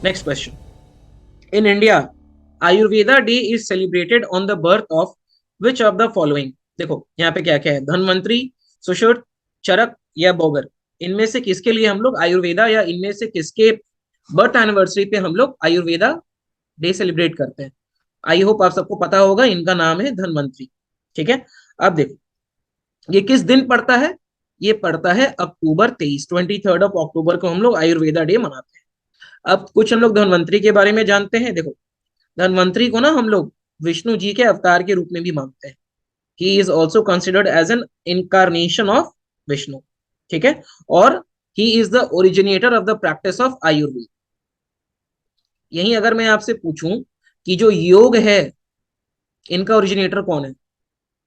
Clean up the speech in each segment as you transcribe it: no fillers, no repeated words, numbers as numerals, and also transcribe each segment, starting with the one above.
Next question, in India Ayurveda day is celebrated on the birth of which of the following. देखो यहाँ पे क्या क्या है, धनवंतरी, सुश्रुत, चरक या बोगर। इनमें से किसके लिए हम लोग आयुर्वेदा, या इनमें से किसके बर्थ एनिवर्सरी पे हम लोग आयुर्वेदा डे सेलिब्रेट करते हैं? आई होप आप सबको पता होगा, इनका नाम है धनवंतरी। ठीक है, अब देखो ये किस दिन पड़ता है, ये पड़ता है अक्टूबर 23, 23 ऑफ अक्टूबर को हम लोग आयुर्वेदा डे मनाते हैं। अब कुछ हम लोग धनवंतरी के बारे में जानते हैं। देखो धनवंतरी को ना हम लोग विष्णु जी के अवतार के रूप में भी मानते हैं। He is also considered as an incarnation of Vishnu. ठीक है, और he is the originator of the practice of Ayurveda. यही अगर मैं आपसे पूछूं कि जो योग है इनका ओरिजिनेटर कौन है,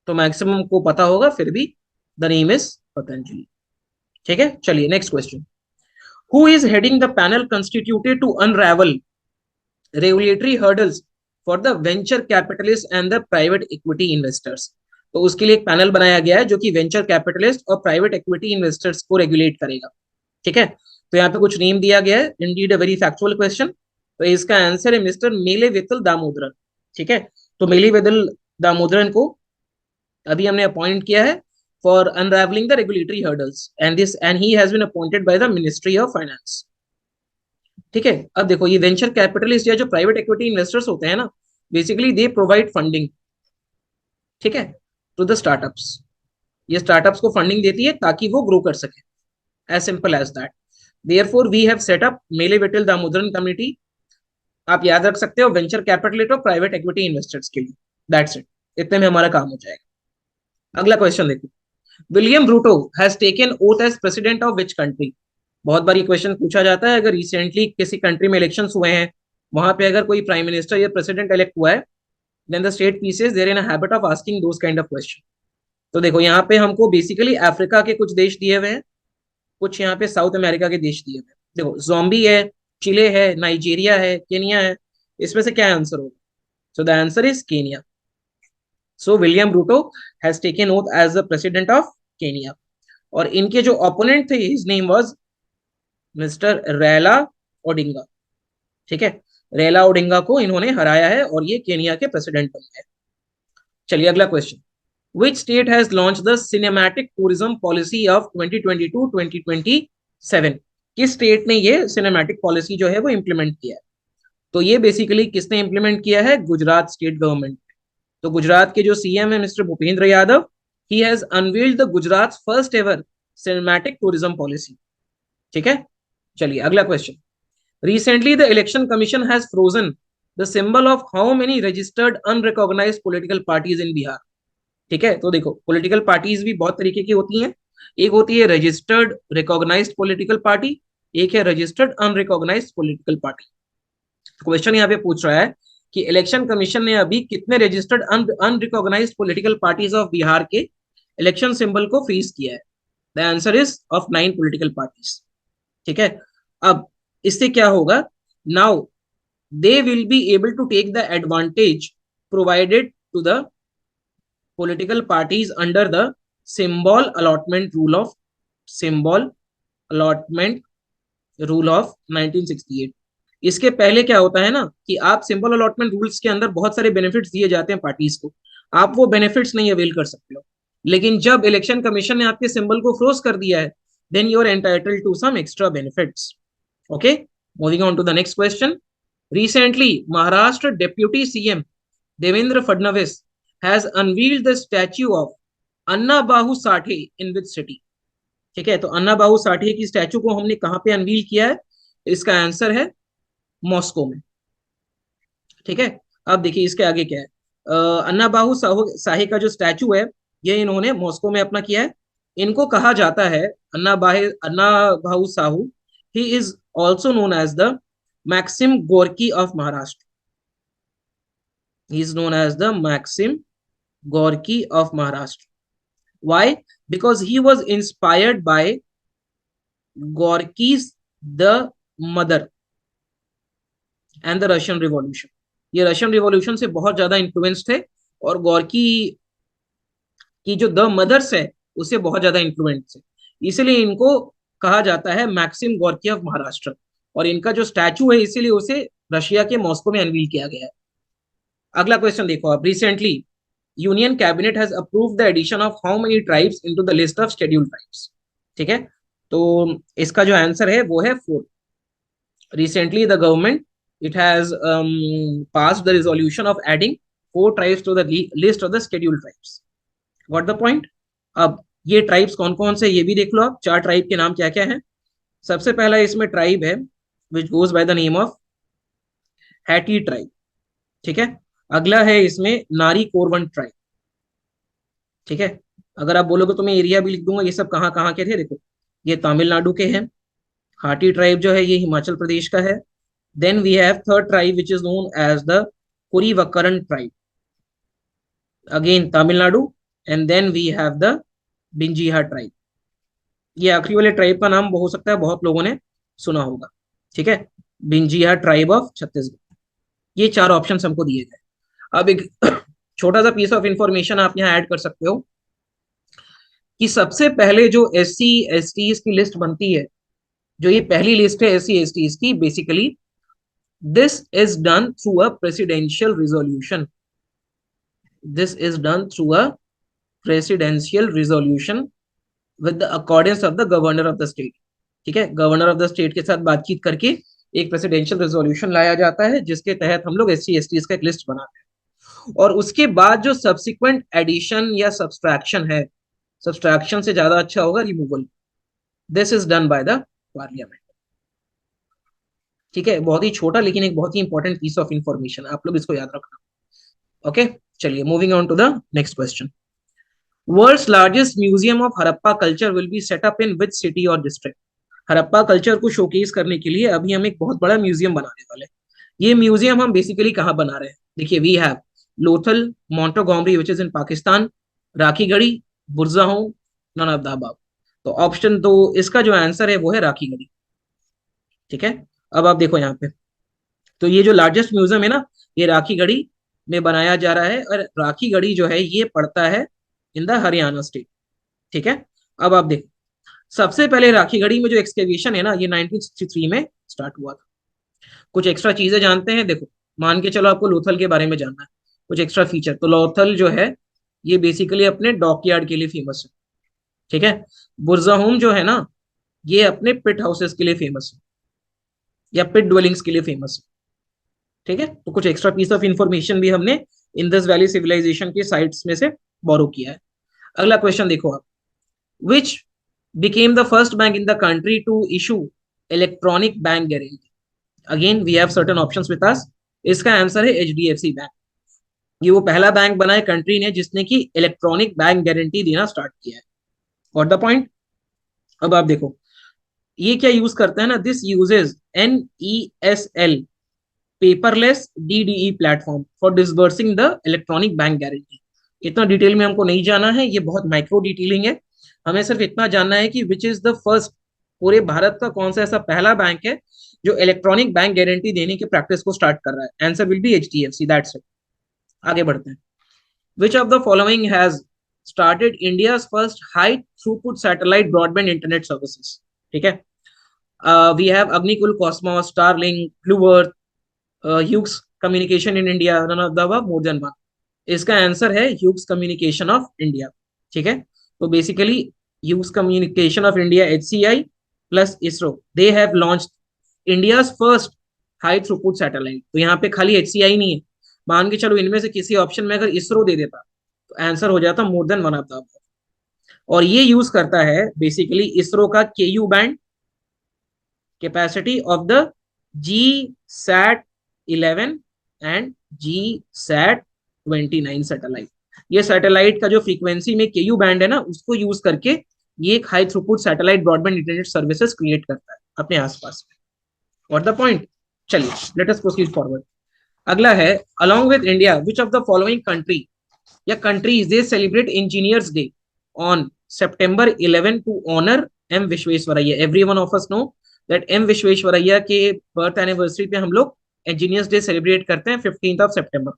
तो मैक्सिमम को पता होगा फिर भी, द नेम इज पतंजलि। ठीक है, चलिए next question, who is heading the panel constituted to unravel regulatory hurdles for the venture capitalist and the private equity investors. तो उसके लिए एक पैनल बनाया गया है जो कि वेंचर कैपिटलिस्ट और प्राइवेट इक्विटी इन्वेस्टर्स को रेगुलेट करेगा। ठीक है, तो यहाँ पे कुछ नेम दिया गया है, Indeed a very factual question. तो इसका आंसर है मिस्टर मेले वितल दामोदरन। ठीक है, तो मेले वितल दामोदरन को अभी हमने अपॉइंट किया है for unravelling the regulatory hurdles, and he has been appointed by the ministry of finance. ठीक है, अब देखो ये वेंचर कैपिटलिस्ट या जो प्राइवेट इक्विटी इन्वेस्टर्स होते हैं ना, बेसिकली दे प्रोवाइड फंडिंग, ठीक है, टू द स्टार्टअप्स। ये स्टार्टअप्स को फंडिंग देती है ताकि वो ग्रो कर सके, as simple as that. Therefore we have set up मेले विठल दामोदरन कमिटी। आप याद रख सकते हो, वेंचर कैपिटलिस्ट और प्राइवेट इक्विटी इन्वेस्टर्स के लिए। दैट्स इट, इतने में हमारा काम हो जाएगा। अगला क्वेश्चन देखो, William Ruto has taken oath as president of which country. बहुत बार ये क्वेश्चन पूछा जाता है, अगर रिसेंटली किसी कंट्री में इलेक्शंस हुए हैं, वहां पे अगर कोई प्राइम मिनिस्टर या प्रेसिडेंट इलेक्ट हुआ है, then the state pieces they're in a habit of asking those kind of question. तो देखो यहाँ पे हमको बेसिकली अफ्रीका के कुछ देश दिए हुए हैं, कुछ यहाँ पे साउथ अमेरिका के देश दिए हुए हैं। देखो जोम्बी है, चिले है, नाइजीरिया है, केनिया है। इसमें से क्या आंसर होगा? So the answer is Kenya. So William Ruto has taken oath as the president of Kenya. और इनके जो ओपोनेंट थे, his name was mister Raila Odinga. ठीक है, रैला ओडिंगा को इन्होंने हराया है और ये केनिया के प्रेसिडेंट बन गए। चलिए अगला question, which state has launched the cinematic tourism policy of 2022-2027? किस स्टेट ने ये सिनेमैटिक पॉलिसी जो है वो इंप्लीमेंट किया है? तो ये बेसिकली किसने इंप्लीमेंट किया है? Gujarat state government. तो गुजरात के जो सीएम है mister Bhupendra Yadav, he has unveiled the Gujarat first ever cinematic tourism policy. ठीक है, चलिए अगला question, recently the election commission has frozen the symbol of how many registered unrecognized political parties in Bihar? ठीक है, तो देखो पॉलिटिकल पार्टीज भी बहुत तरीके की होती हैं। एक होती है रजिस्टर्ड रिकॉग्नाइज्ड पॉलिटिकल पार्टी, एक है registered unrecognised political party. Question यहाँ पे पूछ रहा है कि इलेक्शन कमीशन ने अभी कितने registered unrecognised political parties of Bihar के इलेक्शन सिंबल को फ्रीज किया है? The answer is of 9 political parties. ठीक है, अब इससे क्या होगा? Now they will be able to take the advantage provided to the political parties under the symbol allotment rule of symbol allotment rule of 1968। इसके पहले क्या होता है ना कि आप सिंबल अलॉटमेंट रूल्स के अंदर बहुत सारे बेनिफिट्स दिए जाते हैं पार्टीज को, आप वो बेनिफिट्स नहीं अवेल कर सकते हो। लेकिन जब इलेक्शन कमीशन ने आपके सिंबल को फ्रोज कर दिया है, then you are entitled to some extra benefits. Okay, moving on to the next question, recently Maharashtra deputy CM Devendra Fadnavis has unveiled the statue of Anna Bahu Sathe in which city? ठीक है, तो अन्ना बाहू साठे की statue को हमने कहां पे unveil किया है? इसका आंसर है मॉस्को में। ठीक है, अब देखिए इसके आगे क्या है। अन्ना बाहू साहे का जो स्टैचू है, ये इन्होंने मॉस्को में अपना किया है। इनको कहा जाता है Anna Bhau Sathe, he is also known as the Maxim Gorky of Maharashtra. He is known as the Maxim Gorky of Maharashtra. Why? Because he was inspired by Gorky's The Mother and the Russian Revolution। ये Russian revolution से बहुत ज्यादा influence थे, और गोरकी की जो the mother's है उससे बहुत ज्यादा इन्फ्लुएंस है, इसलिए इनको कहा जाता है मैक्सिम गोरकी ऑफ महाराष्ट्र। और इनका जो स्टैचू है इसीलिए उसे रशिया के मॉस्को में अनवील किया गया है। अगला क्वेश्चन देखो आप, recently union cabinet has approved the addition of how many tribes into the list of scheduled tribes. ठीक है, तो इसका जो आंसर है वो है 4। Recently, the government it has passed the resolution of adding 4 tribes to the list of the scheduled tribes. Got the point? अब ये ट्राइब्स कौन कौन से ये भी देख लो आप, 4 ट्राइब के नाम क्या क्या हैं। सबसे पहला इसमें ट्राइब है which goes by the name of Hattie tribe. ठीक है, अगला है इसमें नारी कोरवन ट्राइब। ठीक है, अगर आप बोलोगे तो मैं एरिया भी लिख दूंगा, ये सब कहाँ कहाँ के थे देखो, ये तमिलनाडु के हैं। हाटी ट्राइब जो है ये हिमाचल प्रदेश का है। Then we have third tribe which is known as the Kurivakkaran tribe. Again Tamil Nadu, and then we have the Binjiha tribe. ये आखिरी वाले ट्राइब का नाम हो सकता है बहुत लोगों ने सुना होगा। ठीक है, बिंजिया ट्राइब ऑफ छत्तीसगढ़। ये 4 ऑप्शन हमको दिए गए। अब एक छोटा सा पीस ऑफ इंफॉर्मेशन आप यहाँ ऐड कर सकते हो कि सबसे पहले जो SC ST की लिस्ट बनती है, जो ये पहली लिस्ट है SC ST की, basically this is done through a presidential resolution. This is done through a presidential resolution with the accordance of the governor of the state. ठीक है, गवर्नर ऑफ द स्टेट के साथ बातचीत करके एक presidential resolution लाया जाता है जिसके तहत हम लोग SC ST का एक लिस्ट बनाते हैं। और उसके बाद जो सब्सिक्वेंट एडिशन या सब्सट्रैक्शन है, सब्सट्रैक्शन से ज्यादा अच्छा होगा removal, this is done by the parliament. ठीक है, बहुत ही छोटा लेकिन एक बहुत ही इंपॉर्टेंट पीस ऑफ इंफॉर्मेशन, आप लोग इसको याद रखना। ओके, चलिए moving on to the next question. World's largest museum of Harappa culture will be set up in which city और डिस्ट्रिक्ट। हड़प्पा कल्चर को शोकेस करने के लिए अभी हम एक बहुत बड़ा म्यूजियम बनाने वाले हैं। ये म्यूजियम हम बेसिकली कहाँ बना रहे हैं, देखिए we have Lothal, Montgomery which is in Pakistan, Rakhigarhi, Burzahom, none of the above. तो ऑप्शन दो इसका जो आंसर है वो है राखीगढ़ी। ठीक है, अब आप देखो यहाँ पे, तो ये जो लार्जेस्ट म्यूजियम है ना, ये राखीगढ़ी में बनाया जा रहा है, और राखीगढ़ी जो है ये पड़ता है इन द हरियाणा स्टेट। ठीक है, अब आप देखो, सबसे पहले राखीगढ़ी में जो एक्सकेवेशन है ना, ये 1963 में स्टार्ट हुआ था। कुछ एक्स्ट्रा चीजें जानते हैं, देखो मान के चलो आपको लोथल के बारे में जानना है, कुछ एक्स्ट्रा फीचर, तो लोथल जो है ये बेसिकली अपने डॉकयार्ड के लिए फेमस है। ठीक है, बुरजाहोम जो है ना, ये अपने पिट हाउसेस के लिए फेमस है, या पिट ड्वेलिंग्स के लिए फेमस है। ठीक है, तो कुछ एक्स्ट्रा पीस ऑफ इंफॉर्मेशन भी हमने इंडस वैली सिविलाइजेशन के साइट्स में से बोरो किया है। अगला क्वेश्चन देखो आप, which became the first bank in the country to issue electronic bank guarantee. Again we have certain options with us, इसका आंसर है HDFC बैंक। ये वो पहला बैंक बना है कंट्री ने जिसने की इलेक्ट्रॉनिक बैंक गारंटी देना स्टार्ट किया है। Got the point? अब आप देखो ये क्या यूज करते हैं ना, this uses NESL paperless DDE platform for disbursing the electronic bank guarantee. इतना डिटेल में हमको नहीं जाना है, ये बहुत माइक्रो डिटेलिंग है, हमें सिर्फ इतना जानना है कि विच इज द फर्स्ट, पूरे भारत का कौन सा ऐसा पहला बैंक है जो इलेक्ट्रॉनिक बैंक गारंटी देने की प्रैक्टिस को स्टार्ट कर रहा है। Answer will be HDFC, that's it. आगे बढ़ते हैं, which of the following has started India first high throughput satellite broadband internet services. ठीक है, we have Agnikul, Cosmos, Starlink, Blue Earth, Hughes communication in India, none of the above, more than one. इसका answer है Hughes communication of India. ठीक है, तो basically Hughes communication of India HCI plus ISRO, they have launched India's first high throughput satellite. तो यहाँ पे खाली HCI नहीं है, मान के चलो इनमें से किसी ऑप्शन में अगर इसरो दे देता तो आंसर हो जाता मोर than one of the above. और ये यूज करता है बेसिकली इसरो का KU band capacity of the GSAT-11 and GSAT-29 satellite. ये सैटेलाइट का जो फ्रीक्वेंसी में KU बैंड है ना, उसको यूज करके ये एक high throughput satellite broadband internet services create करता है अपने आसपास में। What the point? चलिए लेट अस प्रोसीड फॉरवर्ड। अगला है, along with India which of the following country या countries they celebrate engineers day on September 11 to honour M Visvesvaraya. Everyone of us know that M Visvesvaraya के birth anniversary पे हम लोग engineers day celebrate करते हैं 15 सितंबर।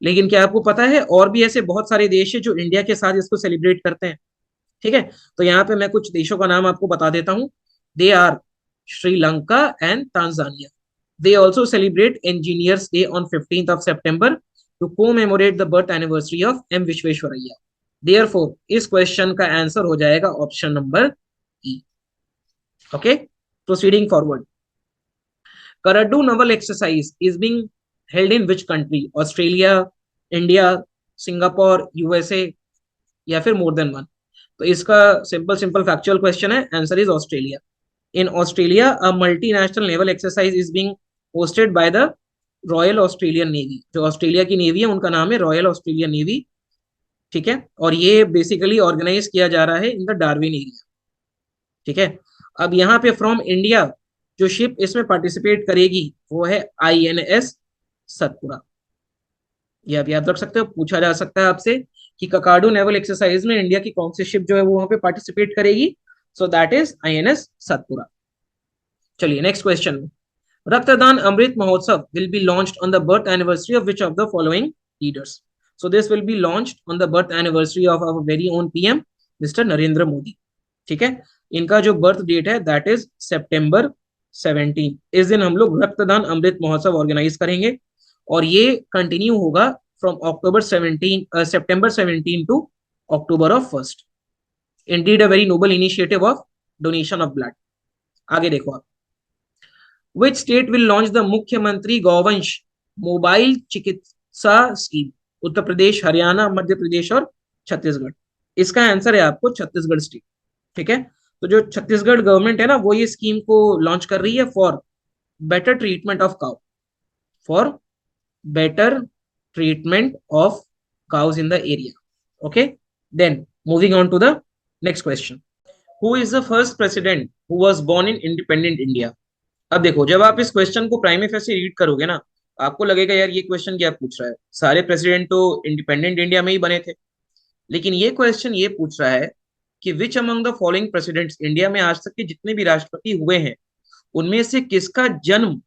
लेकिन क्या आपको पता है और भी ऐसे बहुत सारे देश है जो इंडिया के साथ इसको सेलिब्रेट करते हैं। ठीक है, तो यहाँ पे मैं कुछ देशों का नाम आपको बता देता हूँ। They are Sri Lanka, and Tanzania. They also celebrate Engineers Day on 15th of September to commemorate the birth anniversary of M. Vishweshwaraya. Therefore, इस क्वेश्चन का आंसर हो जाएगा option number E. Okay, proceeding forward. Karadu naval exercise is being held in which country? Australia, India, Singapore, USA या फिर more than one? तो इसका simple factual question है. Answer is Australia. In Australia, a multinational naval exercise is being hosted by the royal Australian navy. जो Australia की navy है उनका नाम है रॉयल ऑस्ट्रेलियन नेवी. ठीक है, और ये बेसिकली ऑर्गेनाइज किया जा रहा है इन द डार्विन एरिया. ठीक है, अब यहाँ पे फ्रॉम इंडिया जो शिप इसमें पार्टिसिपेट करेगी वो है INS सतपुरा. ये आप याद रख सकते हो, पूछा जा सकता है आपसे कि ककाडू नेवल एक्सरसाइज में इंडिया की कौन सी शिप जो है वो वहां पे पार्टिसिपेट करेगी. So that is INS Satpura. चलिए next question. Raktdaan Amrit Mahotsav will be launched on the birth anniversary of which of the following leaders. So this will be launched on the birth anniversary of our very own PM mister Narendra Modi. ठीक है, इनका जो birth date है that is September 17. इस दिन हम लोग रक्तदान अमृत महोत्सव ऑर्गेनाइज करेंगे और ये कंटिन्यू होगा from September 17 to October of 1st. Indeed a very noble initiative of donation of blood. आगे देखो आप. Which state will launch the मुख्यमंत्री गौवंश मोबाइल चिकित्सा स्कीम? उत्तर प्रदेश, हरियाणा, मध्य प्रदेश और छत्तीसगढ़. इसका आंसर है आपको छत्तीसगढ़ स्टेट. ठीक है, तो जो छत्तीसगढ़ गवर्नमेंट है ना वो ये स्कीम को लॉन्च कर रही है for better treatment of cow. For better treatment of cows in the area. Okay, then moving on to the next question. Who is the first president who was born in independent India? अब देखो, जब आप इस question को prime से read करोगे ना आपको लगेगा यार ये क्वेश्चन क्या पूछ रहा है, सारे प्रेसिडेंट तो इंडिपेंडेंट इंडिया में ही बने थे. लेकिन ये क्वेश्चन ये पूछ रहा है कि which among the following presidents, India में आज तक के जितने भी राष्ट्रपति हुए हैं उनमें से किसका जन्म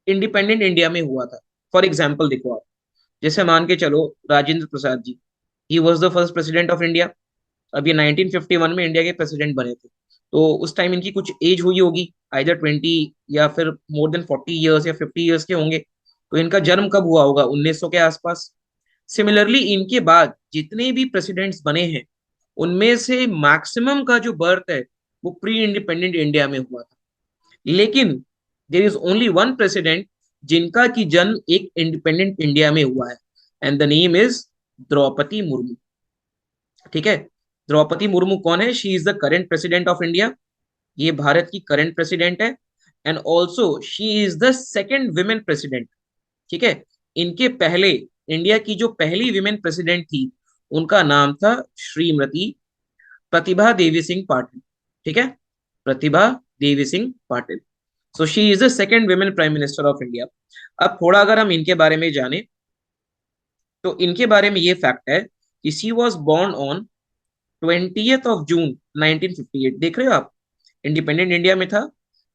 इंडिपेंडेंट इंडिया में हुआ था. फॉर एग्जाम्पल देखो आप, जैसे मान के चलो Rajendra Prasad ji, he was the first president of India. अब ये 1951 में इंडिया के प्रेसिडेंट बने थे, तो उस टाइम इनकी कुछ एज हुई होगी, आइदर 20 या फिर मोर देन 40 ईयर्स या 50 ईयर्स के होंगे. तो इनका जन्म कब हुआ होगा? 1900 के आसपास. सिमिलरली इनके बाद जितने भी प्रेसिडेंट्स बने हैं उनमें से मैक्सिमम का जो बर्थ है वो प्री इंडिपेंडेंट इंडिया में हुआ था. लेकिन there is only one president जिनका की जन्म एक इंडिपेंडेंट इंडिया में हुआ है, and the name is Droupadi Murmu. ठीक है, द्रौपदी मुर्मू कौन है? She is the current president of India. ये भारत की करंट प्रेसिडेंट है, and also she is the second women president. ठीक है, इनके पहले इंडिया की जो पहली विमेन प्रेसिडेंट थी उनका नाम था श्रीमती प्रतिभा देवी सिंह पाटिल. ठीक है, Pratibha Devi Singh Patil. So she is the second women prime minister of India. अब थोड़ा अगर हम इनके बारे में जाने तो इनके बारे में ये फैक्ट है कि she was born on 20th of June 1958. देख रहे हो आप, इंडिपेंडेंट इंडिया में था,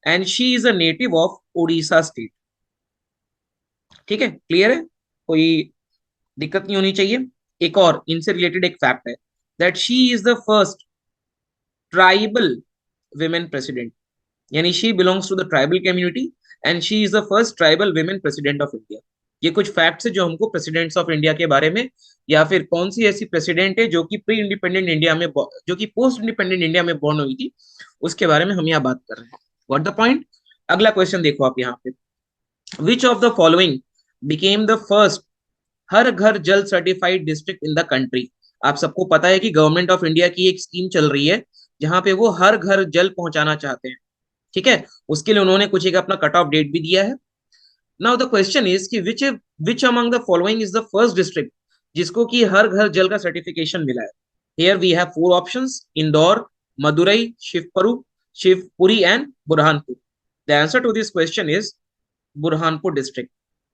and she is a native of Odisha state. ठीक है, क्लियर है, कोई दिक्कत नहीं होनी चाहिए. एक और इनसे रिलेटेड एक फैक्ट है that she is the first tribal women president. यानी she belongs to the tribal community and she is the first tribal women president of India. ये कुछ फैक्ट्स है जो हमको प्रेसिडेंट्स ऑफ इंडिया के बारे में, या फिर कौन सी ऐसी प्रेसिडेंट है जो कि प्री इंडिपेंडेंट इंडिया में, जो कि पोस्ट इंडिपेंडेंट इंडिया में बॉर्न हुई थी, उसके बारे में हम यहाँ बात कर रहे हैं. What the point. अगला क्वेश्चन देखो आप यहाँ पे. Which of the following became the first Har Ghar Jal certified district in the country? आप सबको पता है कि गवर्नमेंट ऑफ इंडिया की एक स्कीम चल रही है जहां पे वो हर घर जल पहुंचाना चाहते हैं. ठीक है, उसके लिए उन्होंने कुछ एक अपना कट ऑफ डेट भी दिया है. नाउ द क्वेश्चन इज कि which among the following is the first district जिसको कि हर घर जल का सर्टिफिकेशन मिला है. Here we have 4 options: Indore, Madurai, Shivpuri and Burhanpur. The answer to this question is Burhanpur district.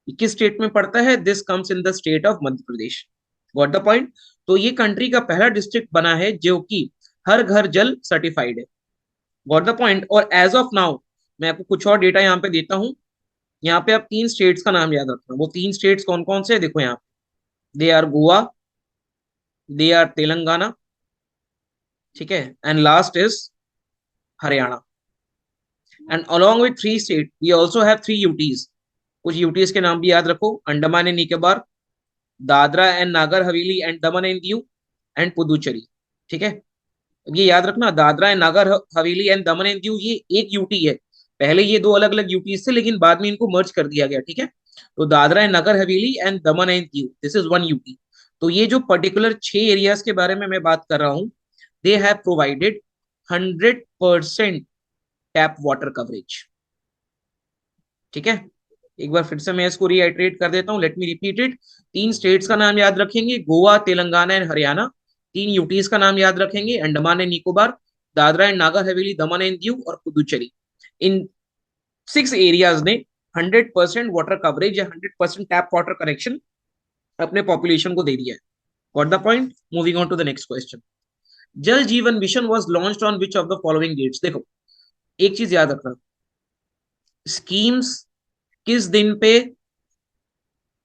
किस स्टेट में पड़ता है? This comes in the state of Madhya Pradesh. Got the point. तो ये कंट्री का पहला डिस्ट्रिक्ट बना है जो कि हर घर जल सर्टिफाइड है. Got the point. और एज ऑफ नाउ मैं आपको कुछ और डेटा यहाँ पे देता हूँ. यहाँ पे आप 3 स्टेट्स का नाम याद रखना. वो 3 स्टेट्स कौन कौन से? देखो यहाँ पे, they are Goa, they are Telangana, ठीक है, and last is Haryana. And along with three state we also have three UTs. कुछ यूटीज के नाम भी याद रखो, Andaman and Nicobar, Dadra and Nagar Haveli and Daman and Diu, and Puducherry. ठीक है, ये याद रखना, Dadra and Nagar Haveli and Daman and Diu ये एक यूटी है। पहले ये दो अलग अलग यूटीज थे, लेकिन बाद में इनको मर्ज कर दिया गया। ठीक है, तो Dadra and Nagar Haveli and Daman and Diu, this is one UT. तो ये जो पर्टिकुलर 6 एरियाज के बारे में मैं बात कर रहा हूं, they have provided 100% tap water coverage. ठीक है, एक बार फिर से मैं इसको रीआइट्रेट कर देता हूँ, लेट मी रिपीट इट। तीन स्टेट्स का नाम याद रखेंगे, गोवा, तेलंगाना एंड हरियाणा। तीन यूटीज का नाम याद रखेंगे, Andaman and Nicobar, Dadra and Nagar Haveli, Daman and Diu और पुदुचेरी। इन 6 एरियाज ने 100% वाटर कवरेज या 100% टैप वाटर कनेक्शन अपने पॉपुलेशन को दे दिया है। Got the point? Moving on to the next question. Jal Jeevan mission was launched on which of the following dates? देखो, एक चीज याद रखना, स्कीम्स किस दिन पे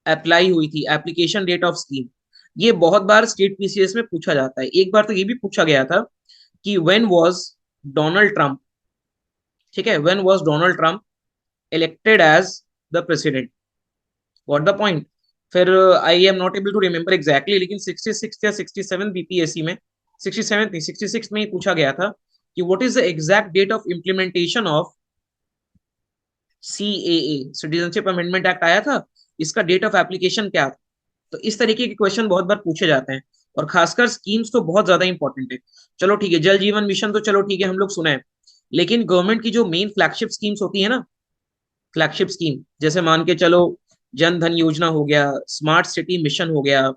अप्लाई हुई थी, एप्लीकेशन डेट ऑफ स्कीम। ये बहुत बार स्टेट पीसीएस में पूछा जाता है। एक बार तो ये भी पूछा गया था कि व्हेन वाज डोनाल्ड ट्रंप, ठीक है, when was Donald Trump elected as the president. What the point? फिर I am not able to remember exactly, लेकिन 66 या 67 बीपीएससी में, 67 नहीं 66 में ही पूछा गया था कि what is the exact date of implementation of CAA, citizenship amendment act आया था, इसका डेट ऑफ एप्लीकेशन क्या था। तो इस तरीके के क्वेश्चन बहुत बार पूछे जाते हैं, और खासकर स्कीम्स तो बहुत ज्यादा इंपॉर्टेंट है। चलो ठीक है, जल जीवन मिशन तो चलो ठीक है, हम लोग सुना है, लेकिन गवर्नमेंट की जो मेन फ्लैगशिप स्कीम्स होती है ना, फ्लैगशिप स्कीम, जैसे मान के चलो जन धन योजना हो गया, स्मार्ट सिटी मिशन हो गया,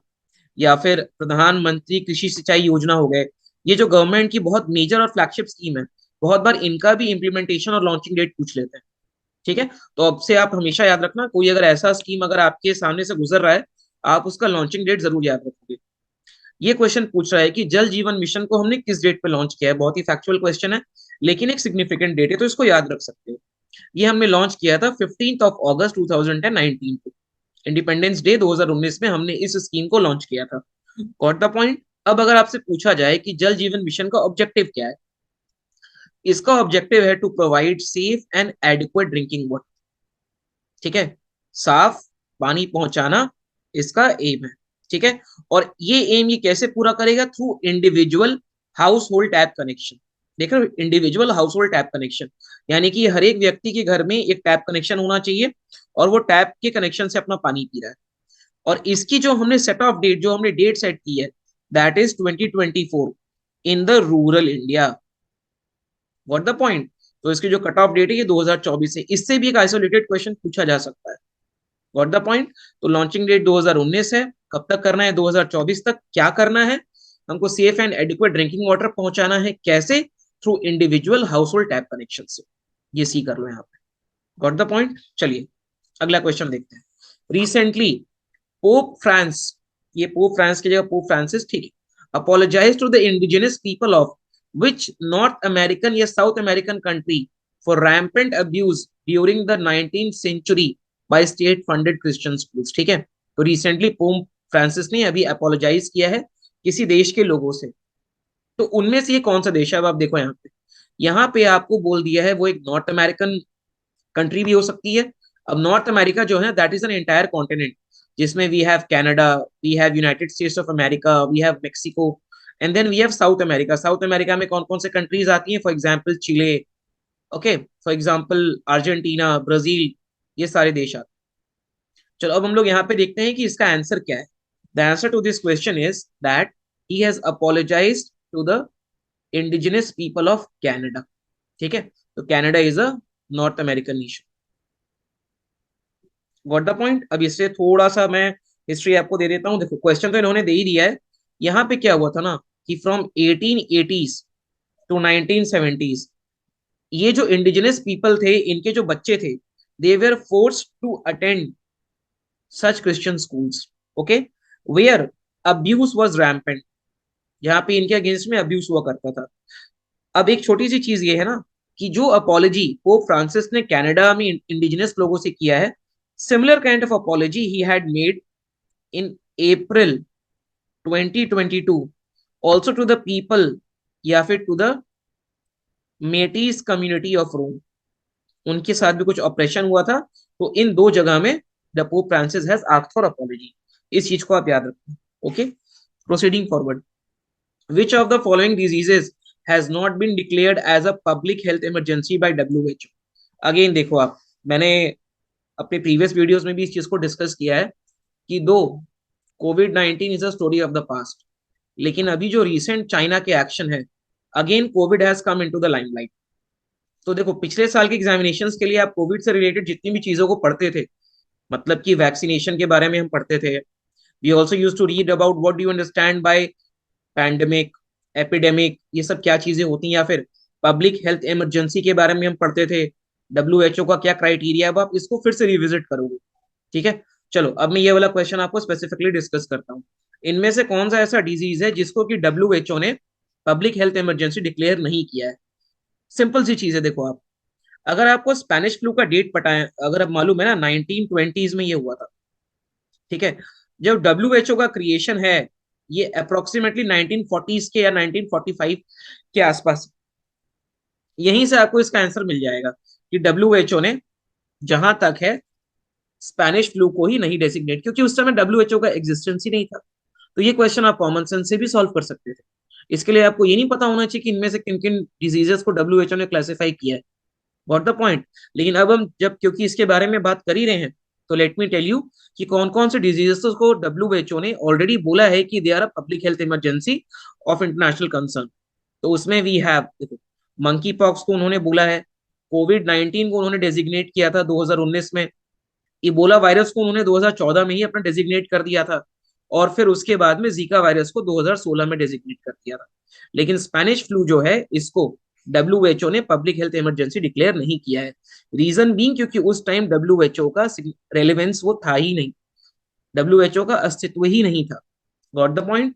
या फिर प्रधानमंत्री कृषि सिंचाई योजना हो गए, ये जो गवर्नमेंट की बहुत मेजर और फ्लैगशिप स्कीम है, बहुत बार इनका भी इम्प्लीमेंटेशन और लॉन्चिंग डेट पूछ लेते हैं। ठीक है, तो अब से आप हमेशा याद रखना, कोई अगर ऐसा स्कीम अगर आपके सामने से गुजर रहा है, आप उसका लॉन्चिंग डेट जरूर याद रखोगे। ये क्वेश्चन पूछ रहा है कि जल जीवन मिशन को हमने किस डेट पे लॉन्च किया है। बहुत ही फैक्चुअल क्वेश्चन है, लेकिन एक सिग्निफिकेंट डेट है, तो इसको याद रख सकते हो। ये हमने लॉन्च किया था 15 अगस्त 2019 को, इंडिपेंडेंस डे 2019 में हमने इस स्कीम को लॉन्च किया था। Got the point? अब अगर आपसे पूछा जाए कि जल जीवन मिशन का ऑब्जेक्टिव क्या है, इसका ऑब्जेक्टिव है to provide safe and adequate drinking water. ठीक है, साफ पानी पहुंचाना इसका एम है। ठीक है, और ये एम ये कैसे पूरा करेगा? Through individual household tap connection. देख रहे हो, individual household tap connection, यानी कि हर एक व्यक्ति के घर में एक टैप कनेक्शन होना चाहिए, और वो टैप के कनेक्शन से अपना पानी पी रहा है। और इसकी जो हमने सेट ऑफ डेट, जो हमने डेट सेट की है, that is 2024 in the rural India. What the point? तो इसकी जो कट ऑफ डेट है ये 2024 है। इससे भी एक आइसोलेटेड क्वेश्चन पूछा जा सकता है। What the point? तो लॉन्चिंग डेट 2019 है, कब तक करना है? 2024 तक। क्या करना है? हमको safe and adequate drinking water पहुंचाना है। कैसे? Through individual household tap connection से। ये सी कर लो यहाँ पे। Got the point? चलिए अगला क्वेश्चन देखते हैं। रिसेंटली पोप फ्रांस, ये पोप फ्रांस की जगह पोप फ्रांसिस, ठीक है, apologize to the indigenous people of which North American या South American country for rampant abuse during the 19th century by state funded Christian schools. ठीक है, तो recently pope Francis ने अभी अपोलोजाइज किया है किसी देश के लोगों से, तो उनमें से ये कौन सा देश है? अब आप देखो यहाँ पे, यहाँ पे आपको बोल दिया है वो एक नॉर्थ अमेरिकन कंट्री भी हो सकती है। अब नॉर्थ अमेरिका जो है that is an entire continent, जिसमें we have Canada, we have United States of America, we have Mexico, and then we have South America. South America में कौन कौन से कंट्रीज आती हैं? For example Chile, okay, for example Argentina, Brazil, ये सारे देश आते हैं। चलो अब हम लोग यहाँ पे देखते हैं कि इसका आंसर क्या है। The answer to this question is that he has apologised to the indigenous people of Canada. ठीक है, तो Canada is a North American nation. Got the point? अब इससे थोड़ा सा मैं हिस्ट्री आपको दे देता हूँ। देखो, क्वेश्चन तो इन्होंने दे ही दिया है। यहाँ पे क्या हुआ था ना कि फ्रॉम 1880s टू 1970s, ये जो इंडिजिनस पीपल थे, इनके जो बच्चे थे, they were forced to attend such Christian schools, okay, where abuse was rampant. यहाँ पे इनके अगेंस्ट में अब्यूज हुआ करता था। अब एक छोटी सी चीज ये है ना कि जो अपॉलोजी पोप फ्रांसिस ने कनाडा में इंडिजिनस लोगों से किया है, similar kind of apology he had made in April 2022 also to the people या फिर to the Métis community of Rome। उनके साथ भी कुछ ऑपरेशन हुआ था, तो इन दो जगह में the pope Francis has asked for apology. इस चीज को आप याद रखें। Okay, proceeding forward. Which of the following diseases has not been declared as a public health emergency by WHO? Again देखो आप, मैंने अपने प्रीवियस वीडियोस में भी इस चीज को डिस्कस किया है कि दो कोविड-19 is a story of the past, लेकिन अभी जो रिसेंट चाइना के एक्शन है, again COVID has come into the limelight. तो देखो, पिछले साल के एग्जामिनेशंस के लिए आप कोविड से रिलेटेड जितनी भी चीजों को पढ़ते थे, मतलब कि वैक्सीनेशन के बारे में हम पढ़ते थे, we also use to read about what do you understand by pandemic, epidemic, ये सब क्या चीजें होती हैं, या फिर पब्लिक हेल्थ इमरजेंसी के बारे में हम पढ़ते थे, WHO का क्या क्राइटेरिया है। अब आप इसको फिर से रिविजिट करोगे, ठीक है। चलो, अब मैं ये वाला क्वेश्चन आपको स्पेसिफिकली डिस्कस करता हूँ। इनमें से कौन सा ऐसा डिजीज है जिसको कि WHO ने पब्लिक हेल्थ इमरजेंसी डिक्लेयर नहीं किया है? सिंपल सी चीज है, देखो आप, अगर आपको स्पेनिश फ्लू का डेट पता है, अगर आप मालूम है ना 1920s में ये हुआ था, ठीक है। जब WHO का क्रिएशन है, ये अप्रोक्सीमेटली 1940s के या 1945 के आसपास, यहीं से आपको इसका आंसर मिल जाएगा कि WHO ने जहां तक है स्पेनिश फ्लू को ही नहीं डेसिग्नेट, क्योंकि उस समय WHO का एग्जिस्टेंस ही नहीं था। तो ये क्वेश्चन आप कॉमन सेंस से भी सॉल्व कर सकते थे। इसके लिए आपको ये नहीं पता होना चाहिए कि इनमें से किन किन डिजीजेस को WHO ने क्लासिफाई किया है। Got the point. लेकिन अब हम जब क्योंकि इसके बारे में बात कर ही रहे हैं, तो लेट मी टेल यू कि कौन कौन से डिजीजेस को WHO ने ऑलरेडी बोला है कि they are a public health emergency of international concern. तो उसमें वी हैव, देखो, मंकी पॉक्स को उन्होंने बोला है, कोविड-19 को उन्होंने डेजिग्नेट किया था 2019 में, इबोला वायरस को उन्होंने 2014 में ही अपना डेजिग्नेट कर दिया था, और फिर उसके बाद में जीका वायरस को 2016 में डेजिग्नेट कर दिया था। लेकिन स्पेनिश फ्लू जो है, इसको WHO ने पब्लिक हेल्थ इमरजेंसी डिक्लेयर नहीं किया है। रीजन बीइंग क्योंकि उस टाइम WHO का रेलेवेंस वो था ही नहीं, WHO का अस्तित्व ही नहीं था। Got the point.